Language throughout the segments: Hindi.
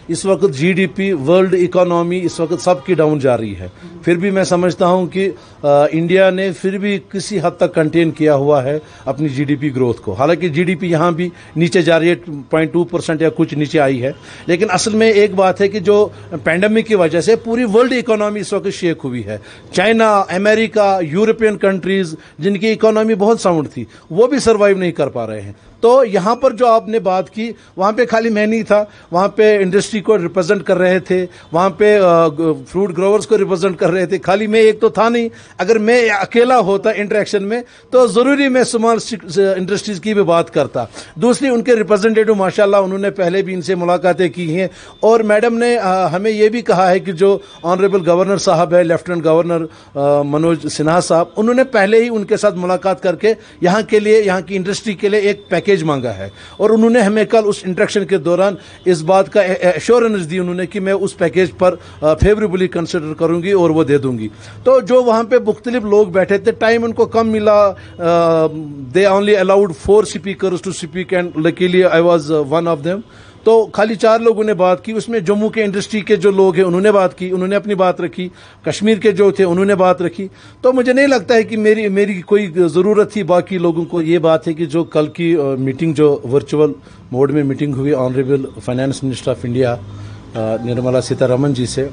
इस वक्त जीडीपी, वर्ल्ड इकोनॉमी इस वक्त सबकी डाउन जा रही है। फिर भी मैं समझता हूं कि इंडिया ने फिर भी किसी हद तक कंटेन किया हुआ है अपनी जीडीपी ग्रोथ को। हालांकि जीडीपी यहां भी नीचे जा रही है, 0.2% या कुछ नीचे आई है। लेकिन असल में एक बात है कि जो पैंडेमिक की वजह से पूरी वर्ल्ड इकोनॉमी इस वक्त शेक हुई है। चाइना, अमेरिका, यूरोपियन कंट्रीज जिनकी इकोनॉमी बहुत साउंड थी, वो भी सर्वाइव नहीं कर पा रहे हैं। तो यहां पर जो आपने बात की, वहां पे खाली मैं नहीं था, वहां पे इंडस्ट्री को रिप्रेजेंट कर रहे थे, वहां पे फ्रूट ग्रोवर्स को रिप्रेजेंट कर रहे थे। खाली मैं एक तो था नहीं। अगर मैं अकेला होता इंटरेक्शन में तो जरूरी मैं स्मॉल इंडस्ट्रीज की भी बात करता। दूसरी, उनके रिप्रेजेंटेटिव माशाल्लाह उन्होंने पहले भी इनसे मुलाकातें की हैं और मैडम ने हमें यह भी कहा है कि जो ऑनरेबल गवर्नर साहब है, लेफ्टिनेंट गवर्नर मनोज सिन्हा साहब, उन्होंने पहले ही उनके साथ मुलाकात करके यहाँ के लिए, यहाँ की इंडस्ट्री के लिए एक पैकेज मांगा है। और उन्होंने हमें कल उस इंटरेक्शन के दौरान इस बात का एश्योरेंस दी उन्होंने कि मैं उस पैकेज पर फेवरेबली कंसिडर करूंगी और वो दे दूंगी। तो जो वहां पे मुख्तलिफ लोग बैठे थे, टाइम उनको कम मिला। They only allowed 4 speakers to speak and luckily I was one of them. तो खाली 4 लोगों ने बात की। उसमें जम्मू के इंडस्ट्री के जो लोग हैं उन्होंने बात की, उन्होंने अपनी बात रखी। कश्मीर के जो थे उन्होंने बात रखी। तो मुझे नहीं लगता है कि मेरी कोई ज़रूरत थी बाकी लोगों को। ये बात है कि जो कल की मीटिंग जो वर्चुअल मोड में मीटिंग हुई honourable finance minister of India Nirmala Sitharaman ji से,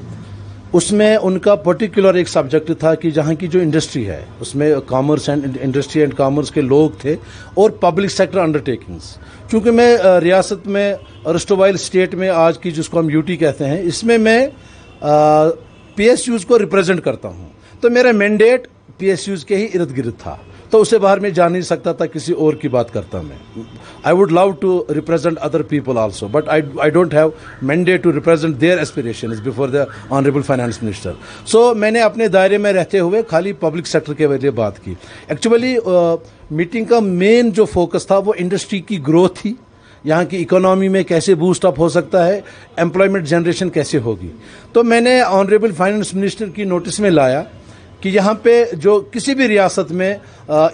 उसमें उनका पर्टिकुलर एक सब्जेक्ट था कि जहाँ की जो इंडस्ट्री है उसमें commerce and industry and commerce के लोग थे और पब्लिक सेक्टर अंडरटेकिंग्स। चूँकि मैं रियासत में अर्स्टोवाइल स्टेट में आज की जिसको हम यूटी कहते हैं, इसमें मैं पीएसयूज़ को रिप्रेजेंट करता हूँ। तो मेरा मैंडेट पीएसयूज़ के ही इर्द गिर्द था, तो उससे बाहर मैं जा नहीं सकता था, किसी और की बात करता मैं। I would love to represent other people also, but I don't have mandate to represent their aspirations before the honourable finance minister. So मैंने अपने दायरे में रहते हुए खाली पब्लिक सेक्टर के वजह बात की। एक्चुअली मीटिंग का मेन जो फोकस था वो इंडस्ट्री की ग्रोथ थी, यहाँ की इकोनॉमी में कैसे बूस्ट अप हो सकता है, एम्प्लॉयमेंट जनरेशन कैसे होगी। तो मैंने ऑनरेबल फाइनेंस मिनिस्टर की नोटिस में लाया कि यहाँ पे जो किसी भी रियासत में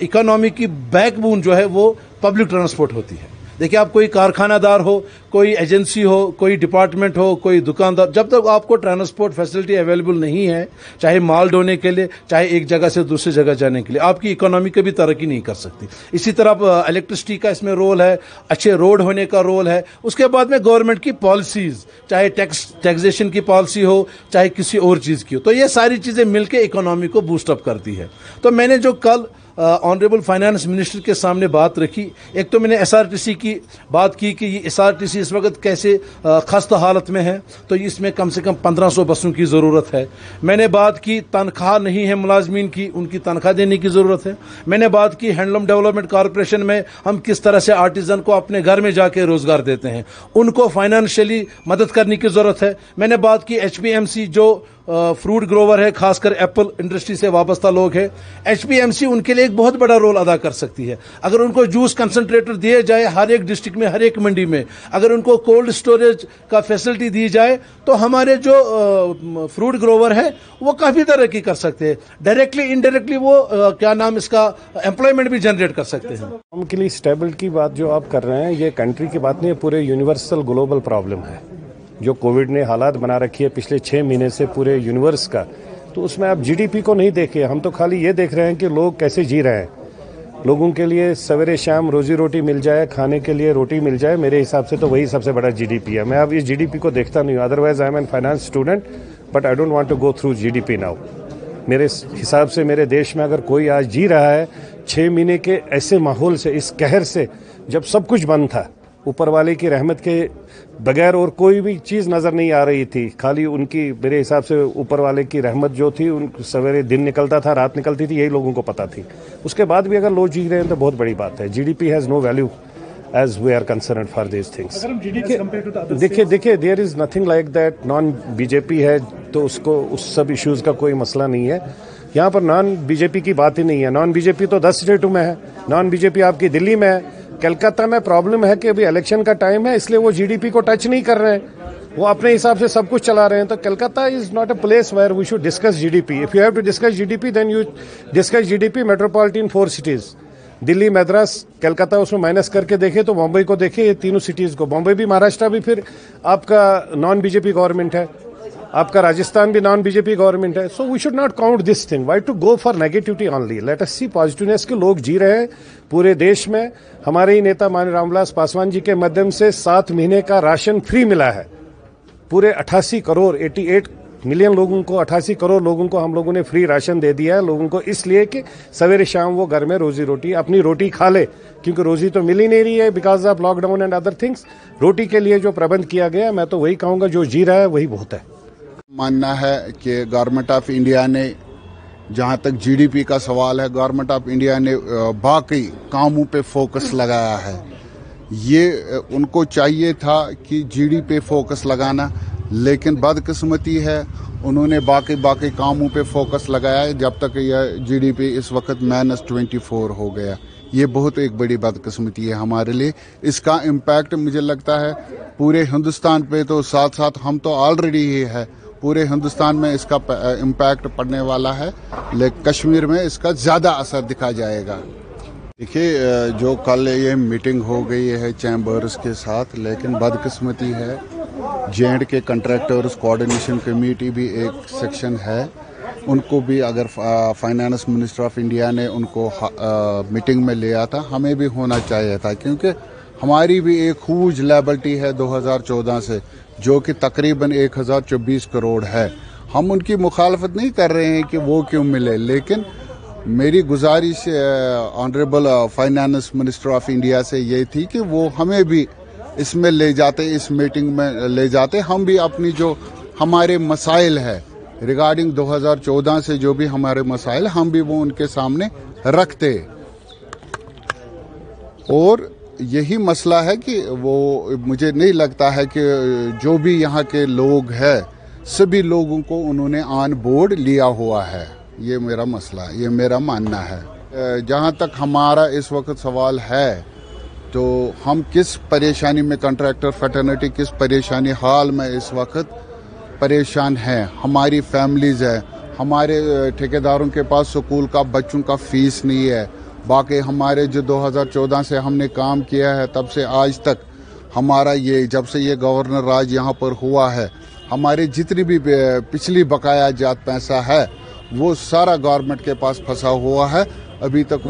इकोनॉमी की बैकबोन जो है वो पब्लिक ट्रांसपोर्ट होती है। देखिए, आप कोई कारखानादार हो, कोई एजेंसी हो, कोई डिपार्टमेंट हो, कोई दुकानदार, जब तक आपको ट्रांसपोर्ट फैसिलिटी अवेलेबल नहीं है, चाहे माल ढोने के लिए, चाहे एक जगह से दूसरी जगह जाने के लिए, आपकी इकोनॉमी कभी तरक्की नहीं कर सकती। इसी तरह इलेक्ट्रिसिटी का इसमें रोल है, अच्छे रोड होने का रोल है। उसके बाद में गवर्नमेंट की पॉलिसीज, चाहे टैक्सेशन की पॉलिसी हो, चाहे किसी और चीज़ की हो, तो ये सारी चीज़ें मिलकर इकोनॉमी को बूस्टअप करती है। तो मैंने जो कल ऑनरेबल फाइनेंस मिनिस्टर के सामने बात रखी, एक तो मैंने एसआरटीसी की बात की कि ये एसआरटीसी इस वक्त कैसे खस्ता हालत में है, तो इसमें कम से कम 1500 बसों की ज़रूरत है। मैंने बात की तनख्वाह नहीं है मुलाजमीन की, उनकी तनख्वाह देने की ज़रूरत है। मैंने बात की हैंडलूम डेवलपमेंट कॉरपोरेशन में हम किस तरह से आर्टिजन को अपने घर में जाके रोज़गार देते हैं, उनको फाइनेंशियली मदद करने की ज़रूरत है। मैंने बात की एचपीएमसी जो फ्रूट ग्रोवर है, खासकर एप्पल इंडस्ट्री से वाबस्ता लोग हैं, एचपीएमसी उनके लिए एक बहुत बड़ा रोल अदा कर सकती है। अगर उनको जूस कंसंट्रेटर दिए जाए हर एक डिस्ट्रिक्ट में, हर एक मंडी में, अगर उनको कोल्ड स्टोरेज का फैसिलिटी दी जाए, तो हमारे जो फ्रूट ग्रोवर है वो काफ़ी तरक्की कर सकते हैं। डायरेक्टली इनडायरेक्टली वो क्या नाम इसका एम्प्लॉयमेंट भी जनरेट कर सकते हैं। उनके लिए स्टेबिलिटी की बात जो आप कर रहे हैं, ये कंट्री की बात नहीं है, पूरे यूनिवर्सल ग्लोबल प्रॉब्लम है जो कोविड ने हालात बना रखी है पिछले 6 महीने से पूरे यूनिवर्स का। तो उसमें आप जीडीपी को नहीं देखे, हम तो खाली ये देख रहे हैं कि लोग कैसे जी रहे हैं। लोगों के लिए सवेरे शाम रोजी रोटी मिल जाए, खाने के लिए रोटी मिल जाए, मेरे हिसाब से तो वही सबसे बड़ा जीडीपी है। मैं अब इस जीडीपी को देखता नहीं हूँ, otherwise I am an finance student, but I don't want to go through GDP now. मेरे हिसाब से मेरे देश में अगर कोई आज जी रहा है 6 महीने के ऐसे माहौल से, इस कहर से, जब सब कुछ बंद था, ऊपर वाले की रहमत के बगैर और कोई भी चीज़ नज़र नहीं आ रही थी, खाली उनकी, मेरे हिसाब से ऊपर वाले की रहमत जो थी, उन सवेरे दिन निकलता था, रात निकलती थी, यही लोगों को पता थी। उसके बाद भी अगर लोग जी रहे हैं तो बहुत बड़ी बात है। GDP has no value as we are concerned for this things. देखिए there is nothing like that. Non BJP है तो उसको उस सब इश्यूज़ का कोई मसला नहीं है। यहाँ पर नॉन बीजेपी की बात ही नहीं है। नॉन बीजेपी तो 10 स्टेटों में है, नॉन बीजेपी आपकी दिल्ली में है। कलकत्ता में प्रॉब्लम है कि अभी इलेक्शन का टाइम है, इसलिए वो जीडीपी को टच नहीं कर रहे हैं, वो अपने हिसाब से सब कुछ चला रहे हैं। तो Calcutta is not a place where we should discuss GDP. If you have to discuss GDP, then you discuss GDP metropolitan 4 cities, Delhi, Madras, Calcutta उसमें माइनस करके देखे तो मुंबई को देखे, ये तीनों सिटीज को, मुंबई भी महाराष्ट्र भी फिर आपका नॉन बीजेपी गवर्नमेंट है, आपका राजस्थान भी नॉन बीजेपी गवर्नमेंट है. So we should not count this thing. Why to go for negativity only? Let us see positiveness के लोग जी रहे हैं पूरे देश में. हमारे ही नेता माननीय रामविलास पासवान जी के माध्यम से 7 महीने का राशन फ्री मिला है. पूरे 88 करोड़ 88 मिलियन लोगों को, 88 करोड़ लोगों को हम लोगों ने फ्री राशन दे दिया है लोगों को, इसलिए कि सवेरे शाम वो घर में रोजी रोटी अपनी रोटी खा ले, क्योंकि रोजी तो मिल ही नहीं रही है because of lockdown and other things. रोटी के लिए जो प्रबंध किया गया, मैं तो वही कहूंगा जो जी रहा है वही बहुत है. मानना है कि गवर्नमेंट ऑफ इंडिया ने, जहां तक जीडीपी का सवाल है, गवर्नमेंट ऑफ इंडिया ने बाकी कामों पे फोकस लगाया है. ये उनको चाहिए था कि जीडीपी पे फोकस लगाना, लेकिन बदकिस्मती है उन्होंने बाकी कामों पे फोकस लगाया है, जब तक यह जीडीपी इस वक्त -24 हो गया. ये बहुत एक बड़ी बदकिस्मती है हमारे लिए. इसका इम्पैक्ट मुझे लगता है पूरे हिंदुस्तान पे, तो साथ साथ हम तो ऑलरेडी ही है, पूरे हिंदुस्तान में इसका इम्पैक्ट पड़ने वाला है, लेकिन कश्मीर में इसका ज़्यादा असर दिखा जाएगा. देखिए, जो कल ये मीटिंग हो गई है चैम्बर्स के साथ, लेकिन बदकिस्मती है जेएंड के कंट्रैक्टर्स कोऑर्डिनेशन कमेटी भी एक सेक्शन है, उनको भी अगर फाइनेंस मिनिस्टर ऑफ इंडिया ने उनको मीटिंग में लिया था, हमें भी होना चाहिए था, क्योंकि हमारी भी एक ह्यूज लायबिलिटी है 2014 से, जो कि तकरीबन 1024 करोड़ है. हम उनकी मुखालफत नहीं कर रहे हैं कि वो क्यों मिले, लेकिन मेरी गुजारिश honourable finance minister of India से ये थी कि वो हमें भी इसमें ले जाते, इस मीटिंग में ले जाते, हम भी अपनी जो हमारे मसाइल है रिगार्डिंग 2014 से जो भी हमारे मसाइल, हम भी वो उनके सामने रखते. और यही मसला है कि वो, मुझे नहीं लगता है कि जो भी यहाँ के लोग हैं सभी लोगों को उन्होंने ऑन बोर्ड लिया हुआ है. ये मेरा मसला, ये मेरा मानना है. जहाँ तक हमारा इस वक्त सवाल है, तो हम किस परेशानी में, कंट्रैक्टर फैटर्निटी किस परेशानी हाल में इस वक्त परेशान हैं. हमारी फैमिलीज़ है, हमारे ठेकेदारों के पास स्कूल का बच्चों का फीस नहीं है. बाकी हमारे जो 2014 से हमने काम किया है तब से आज तक हमारा ये, जब से ये गवर्नर राज यहाँ पर हुआ है, हमारे जितनी भी पिछली बकाया जात पैसा है वो सारा गवर्नमेंट के पास फंसा हुआ है. अभी तक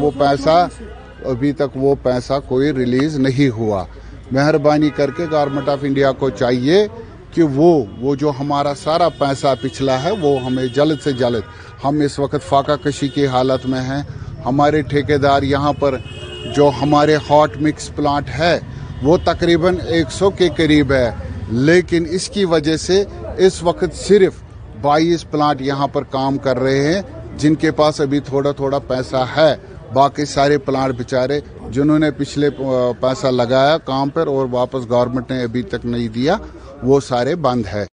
वो पैसा कोई रिलीज नहीं हुआ. मेहरबानी करके गवर्नमेंट ऑफ इंडिया को चाहिए कि वो जो हमारा सारा पैसा पिछला है वो हमें जल्द से जल्द, हम इस वक्त फाका कशी की हालत में हैं. हमारे ठेकेदार यहाँ पर जो हमारे हॉट मिक्स प्लांट है वो तकरीबन 100 के करीब है, लेकिन इसकी वजह से इस वक्त सिर्फ 22 प्लांट यहाँ पर काम कर रहे हैं, जिनके पास अभी थोड़ा थोड़ा पैसा है. बाकी सारे प्लांट बेचारे जिन्होंने पिछले पैसा लगाया काम पर और वापस गवर्नमेंट ने अभी तक नहीं दिया, वो सारे बंद है.